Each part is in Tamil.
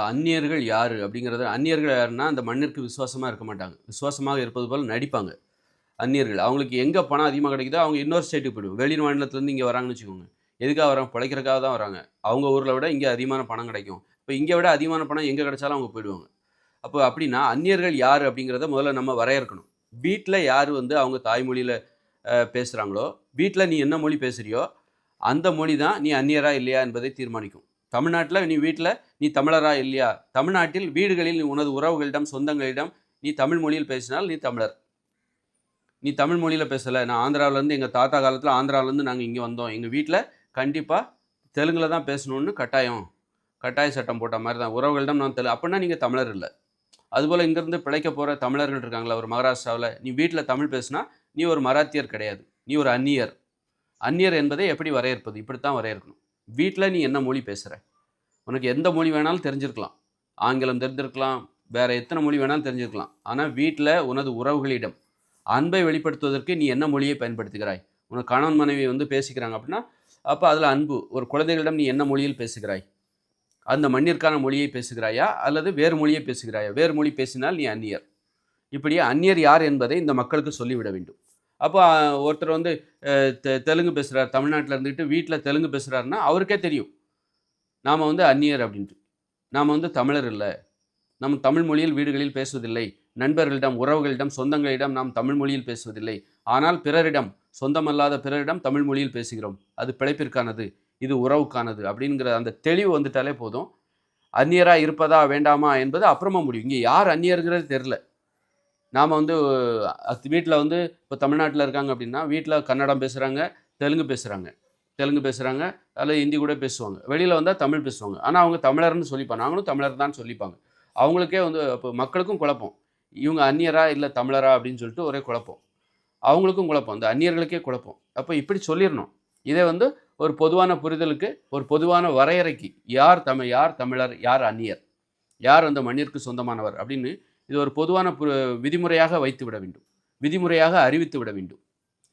அந்நியர்கள் யாரு அப்படிங்கிறது அந்நியர்கள் யாருன்னா, அந்த மண்ணிற்கு விசுவாசமா இருக்க மாட்டாங்க. விசுவாசமாக இருப்பது போல நடிப்பாங்க. அந்நியர்கள். அவங்களுக்கு எங்க பணம் அதிகமா கிடைக்குதோ, அவங்க இன்னொரு ஸ்டேட்டுக்கு போயிடுவாங்க. வெளி மாநிலத்திலேருந்து இங்க வராங்கன்னு வச்சுக்கோங்க. எதுக்காக வராங்க? பிழைக்கிறதுக்காக தான் வராங்க. அவங்க ஊர்ல விட இங்க அதிகமான பணம் கிடைக்கும். இப்ப இங்க விட அதிகமான பணம் எங்க கிடைச்சாலும் அவங்க போயிடுவாங்க. அப்போ அப்படின்னா, அந்நியர்கள் யாரு அப்படிங்கிறத முதல்ல நம்ம வரையறுக்கணும். வீட்ல யாரு வந்து அவங்க தாய்மொழியில பேசுறாங்களோ, வீட்ல நீ என்ன மொழி பேசுறியோ, அந்த மொழி தான் நீ அந்நியரா இல்லையா என்பதை தீர்மானிக்கும். தமிழ்நாட்ல நீ வீட்ல நீ தமிழரா இல்லையா? தமிழ்நாட்டில் வீடுகளில் உனது உறவுகளிடம், சொந்தங்களிடம் நீ தமிழ் மொழியில் பேசினால் நீ தமிழர். நீ தமிழ் மொழியில பேசல. நான் ஆந்திராவிலேருந்து எங்க தாத்தா காலத்தில ஆந்திராவிலேருந்து நாங்க இங்க வந்தோம். எங்க வீட்ல கண்டிப்பா தெலுங்குல தான் பேசணும்னு கட்டாயம். கட்டாய சட்டம் போட்ட மாரி தான். உறவுகளிடம் நான் அப்பன்னா நீங்க தமிழர் இல்ல. அதுபோல இங்கேருந்து பிழைக்க போற தமிழர்கள் இருக்காங்கல்ல, ஒரு மகாராஷ்டிராவுல, நீ வீட்ல தமிழ் பேசினா, நீ ஒரு மராத்தியர் கிடையாது. நீ ஒரு அந்நியர். அந்நியர் என்பதை எப்படி வரையறுப்பது? இப்படித்தான் வரையறுக்கணும். வீட்ல நீ என்ன மொழி பேசுற? உனக்கு எந்த மொழி வேணாலும் தெரிஞ்சிருக்கலாம். ஆங்கிலம் தெரிந்திருக்கலாம், வேற எத்தன மொழி வேணாலும் தெரிஞ்சிருக்கலாம். ஆனா வீட்ல உனது உறவுகளிடம் அன்பை வெளிப்படுத்துவதற்கு நீ என்ன மொழியை பயன்படுத்துகிறாய்? உனக்கு கணவன், மனைவி வந்து பேசிக்கிறாங்க அப்படின்னா, அப்ப அதுல அன்பு. ஒரு குழந்தைகளிடம் நீ என்ன மொழியில் பேசுகிறாய்? அந்த மண்ணிற்கான மொழியை பேசுகிறாயா? அல்லது வேறு மொழியை பேசுகிறாயா? வேறு மொழி பேசினால் நீ அந்நியர். இப்படி அந்நியர் யார் என்பதை இந்த மக்களுக்கு சொல்லிவிட வேண்டும். அப்போ ஒருத்தர் வந்து தெலுங்கு பேசுறார். தமிழ்நாட்டுல இருந்துட்டு வீட்ல தெலுங்கு பேசுறாருன்னா, அவருக்கே தெரியும். நாம வந்து அந்நியர் அப்படின்ட்டு. நாம வந்து தமிழர் இல்ல. நம் தமிழ் மொழியில் வீடுகளில் பேசுவதில்லை. நண்பர்களிடம், உறவுகளிடம், சொந்தங்களிடம் நாம் தமிழ் மொழியில் பேசுவதில்லை. ஆனால் பிறரிடம், சொந்தமல்லாத பிறரிடம் தமிழ் மொழியில் பேசுகிறோம். அது பிழைப்பிற்கானது. இது உறவுக்கானது அப்படிங்கிற அந்த தெளிவு வந்துட்டாலே போதும். அந்நியரா இருப்பதா, வேண்டாமா என்பது அப்புறமா முடியும். இங்க யார் அந்நியர்ங்கிறது தெரியல. நாம வந்து வீட்ல வந்து இப்போ தமிழ்நாட்டுல இருக்காங்க அப்படின்னா, வீட்ல கன்னடம் பேசுறாங்க, தெலுங்கு பேசுறாங்க. தெலுங்கு பேசுறாங்க, அல்லது ஹிந்தி கூட பேசுவாங்க. வெளியில வந்தா தமிழ் பேசுவாங்க. ஆனா அவங்க தமிழர்ன்னு சொல்லிப்பாங்க. நாங்களும் தமிழர் தான் சொல்லிப்பாங்க. அவங்களுக்கே வந்து அப்போ மக்களுக்கும் குழப்பம். இவங்க அந்நியரா, இல்ல தமிழரா அப்படின்னு சொல்லிட்டு ஒரே குழப்பம். அவங்களுக்கும் குழப்பம். இந்த அந்நியர்களுக்கே குழப்பம். அப்ப இப்படி சொல்லிறணும். இதை வந்து ஒரு பொதுவான புரிதலுக்கு, ஒரு பொதுவான வரையறைக்கு, யார் தமிழர், யார் அந்நியர், யார் அந்த மண்ணிற்கு சொந்தமானவர் அப்படின்னு இது ஒரு பொதுவான விதிமுறையாக வைத்து விட வேண்டும். விதிமுறையாக அறிவித்து விட வேண்டும்.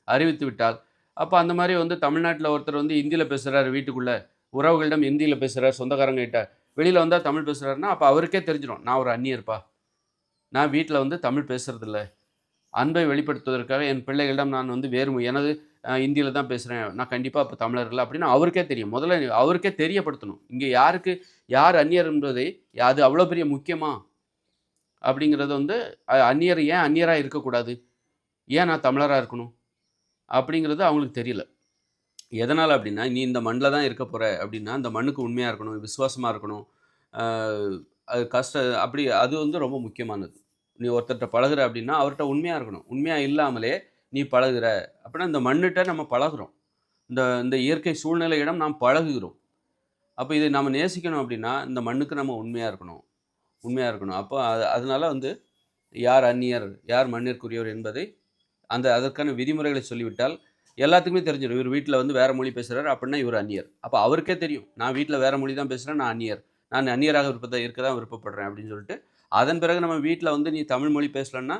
அறிவித்து விட்டால், அப்ப அந்த மாரி வந்து தமிழ்நாட்டுல ஒருத்தர் வந்து ஹிந்தியில பேசுறாரு வீட்டுக்குள்ள, உறவுகளிடம் ஹிந்தியில பேசுறார் சொந்தக்காரங்க கிட்ட. வெளியில வந்தா தமிழ் பேசுறாருன்னா, அப்ப அவருக்கே தெரிஞ்சிரும். நான் ஒரு அந்நியர்ப்பா. நான் வீட்ல வந்து தமிழ் பேசுறதில்ல. அன்பை வெளிப்படுத்துவதற்காக என் பிள்ளைகளிடம் நான் வந்து எனது ஹிந்தியில தான் பேசுறேன். நான் கண்டிப்பா அப்ப தமிழர் இல்ல அப்படின்னு அவருக்கே தெரியும். முதல்ல அவருக்கே தெரியப்படுத்தணும். இங்க யார் அந்நியர் என்பதை அது அவ்வளோ பெரிய முக்கியமா? அப்படிங்கிறது வந்து அந்நியர் ஏன் அந்நியரா இருக்கக்கூடாது? ஏன் நான் தமிழரா இருக்கணும்? அப்படிங்கிறது அவங்களுக்கு தெரியல. எதனால அப்படின்னா, நீ இந்த மண்ல தான் இருக்க போற அப்படின்னா, அந்த மண்ணுக்கு உண்மையா இருக்கணும், விசுவாசமா இருக்கணும். ஆ அது அப்படி அது வந்து ரொம்ப முக்கியமானது. நீ ஒருத்தர்ட்ட பழகுற அப்படின்னா, அவர்ட்ட உண்மையா இருக்கணும். உண்மையா இல்லாமலே நீ பழகுற அப்படின்னா, இந்த மண்ணுட்ட நம்ம பழகுறோம். இந்த இந்த இயற்கை சூழ்நிலையிடம் நாம் பழகுகிறோம். அப்ப இதை நாம நேசிக்கணும் அப்படின்னா, இந்த மண்ணுக்கு நம்ம உண்மையா இருக்கணும். உண்மையா இருக்கணும். அப்போ அதனால வந்து யார் அந்நியர், யார் மண்ணிற்குரியவர் என்பதை அதற்கான விதிமுறைகளை சொல்லிவிட்டால், எல்லாத்துக்குமே தெரிஞ்சிரும். இவர் வீட்ல வந்து வேற மொழி பேசுறாரு அப்படின்னா, இவர் அந்நியர். அப்ப அவருக்கே தெரியும். நான் வீட்ல வேற மொழி தான் பேசுறேன். நான் அந்நியர். நான் அந்நியராக இருக்க தான் விருப்பப்படுறேன் அப்படின்னு சொல்லிட்டு, அதன் பிறகு நம்ம வீட்ல வந்து நீ தமிழ் மொழி பேசலன்னா,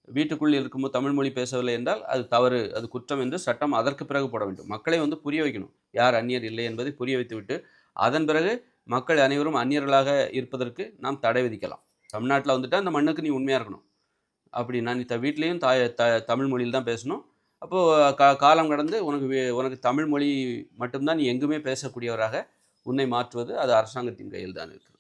வீட்டுக்குள் இருக்கும்போது தமிழ் மொழி பேசவில்லை என்றால், அது தவறு, அது குற்றம் என்று சட்டம் அதற்கு பிறகு போட வேண்டும். மக்களை வந்து புரிய வைக்கணும். யார் அந்நியர் இல்லை என்பதை புரிய வைத்துவிட்டு, அதன் பிறகு மக்கள் அனைவரும் அந்நியர்களாக இருப்பதற்கு நாம் தடை விதிக்கலாம். தமிழ்நாட்டுல வந்துட்டா, அந்த மண்ணுக்கு நீ உண்மையா இருக்கணும். அப்படின்னா நீ வீட்லயும் தமிழ் மொழியில தான் பேசணும். அப்போ காலம் கடந்து உனக்கு தமிழ் மொழி மட்டும் தான் நீ எங்குமே பேசக்கூடியவராக உன்னை மாற்றுவது அது அரசாங்கத்தின் கையில் தான் இருக்கு.